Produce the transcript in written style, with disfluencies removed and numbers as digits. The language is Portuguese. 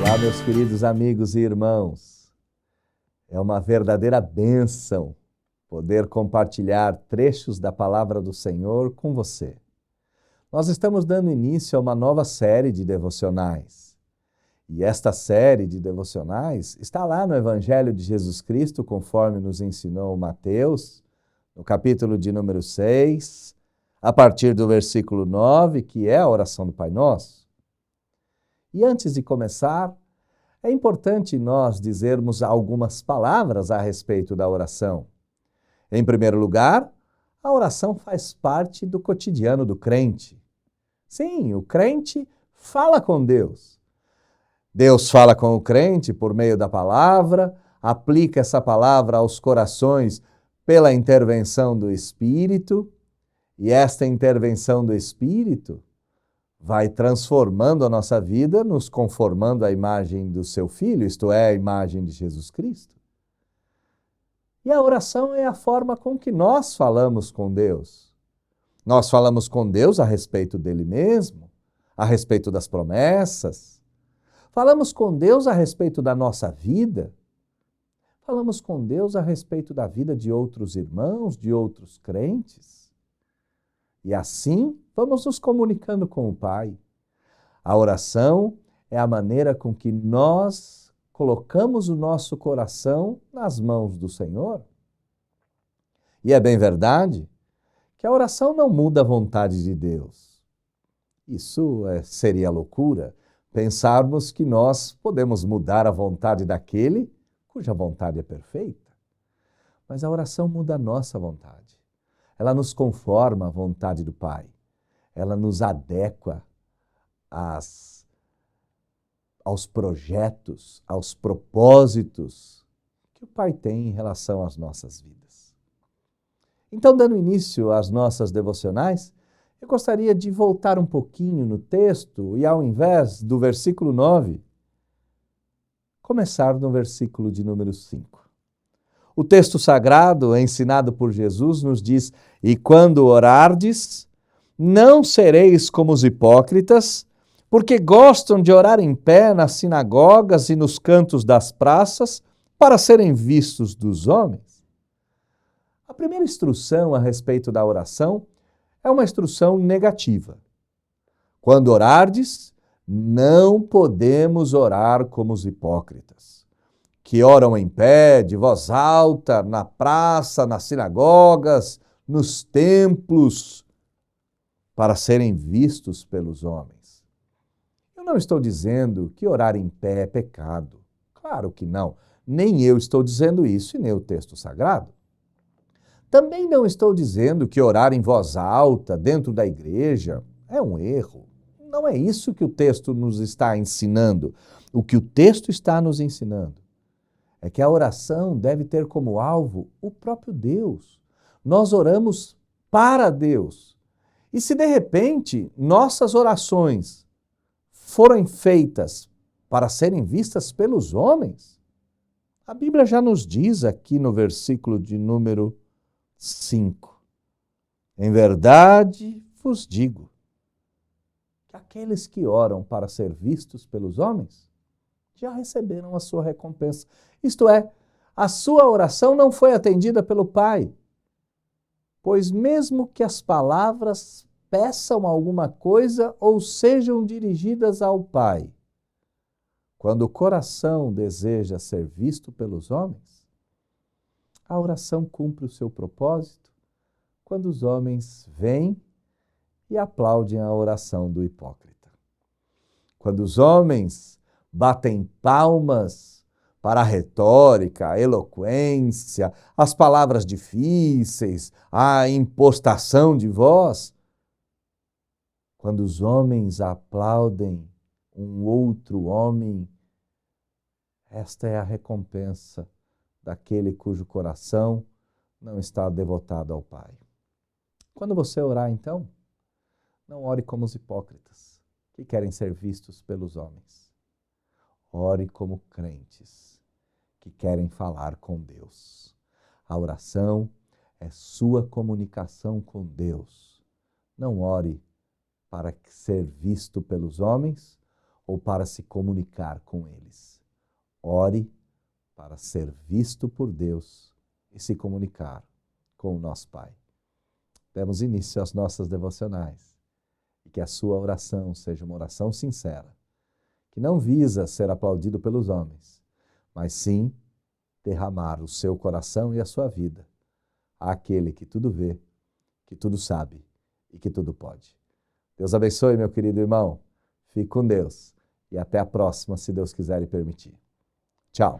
Olá, meus queridos amigos e irmãos. É uma verdadeira bênção poder compartilhar trechos da palavra do Senhor com você. Nós estamos dando início a uma nova série de devocionais. E esta série de devocionais está lá no Evangelho de Jesus Cristo, conforme nos ensinou Mateus, no capítulo de número 6, a partir do versículo 9, que é a oração do Pai Nosso. E antes de começar, é importante nós dizermos algumas palavras a respeito da oração. Em primeiro lugar, a oração faz parte do cotidiano do crente. Sim, o crente fala com Deus. Deus fala com o crente por meio da palavra, aplica essa palavra aos corações pela intervenção do Espírito, e esta intervenção do Espírito vai transformando a nossa vida, nos conformando à imagem do seu Filho, isto é, a imagem de Jesus Cristo. E a oração é a forma com que nós falamos com Deus. Nós falamos com Deus a respeito dele mesmo, a respeito das promessas. Falamos com Deus a respeito da nossa vida. Falamos com Deus a respeito da vida de outros irmãos, de outros crentes. E assim, vamos nos comunicando com o Pai. A oração é a maneira com que nós colocamos o nosso coração nas mãos do Senhor. E é bem verdade que a oração não muda a vontade de Deus. Isso seria loucura, pensarmos que nós podemos mudar a vontade daquele cuja vontade é perfeita. Mas a oração muda a nossa vontade. Ela nos conforma à vontade do Pai. Ela nos adequa aos projetos, aos propósitos que o Pai tem em relação às nossas vidas. Então, dando início às nossas devocionais, eu gostaria de voltar um pouquinho no texto e, ao invés do versículo 9, começar no versículo de número 5. O texto sagrado, ensinado por Jesus, nos diz: "E quando orardes, não sereis como os hipócritas, porque gostam de orar em pé nas sinagogas e nos cantos das praças, para serem vistos dos homens." A primeira instrução a respeito da oração é uma instrução negativa. Quando orardes, não podemos orar como os hipócritas, que oram em pé, de voz alta, na praça, nas sinagogas, nos templos, para serem vistos pelos homens. Eu não estou dizendo que orar em pé é pecado. Claro que não. Nem eu estou dizendo isso e nem o texto sagrado. Também não estou dizendo que orar em voz alta dentro da igreja é um erro. Não é isso que o texto nos está ensinando. O que o texto está nos ensinando é que a oração deve ter como alvo o próprio Deus. Nós oramos para Deus. E se de repente nossas orações forem feitas para serem vistas pelos homens, a Bíblia já nos diz aqui no versículo de número 5. "Em verdade vos digo que aqueles que oram para ser vistos pelos homens já receberam a sua recompensa." Isto é, a sua oração não foi atendida pelo Pai. Pois mesmo que as palavras peçam alguma coisa ou sejam dirigidas ao Pai, quando o coração deseja ser visto pelos homens, a oração cumpre o seu propósito quando os homens vêm e aplaudem a oração do hipócrita. Quando os homens batem palmas para a retórica, a eloquência, as palavras difíceis, a impostação de voz, quando os homens aplaudem um outro homem, esta é a recompensa daquele cujo coração não está devotado ao Pai. Quando você orar, então, não ore como os hipócritas, que querem ser vistos pelos homens. Ore como crentes, que querem falar com Deus. A oração é sua comunicação com Deus. Não ore para ser visto pelos homens ou para se comunicar com eles. Ore para ser visto por Deus e se comunicar com o nosso Pai. Demos início às nossas devocionais e que a sua oração seja uma oração sincera, que não visa ser aplaudido pelos homens, mas sim derramar o seu coração e a sua vida àquele que tudo vê, que tudo sabe e que tudo pode. Deus abençoe, meu querido irmão. Fique com Deus e até a próxima, se Deus quiser e permitir. Tchau.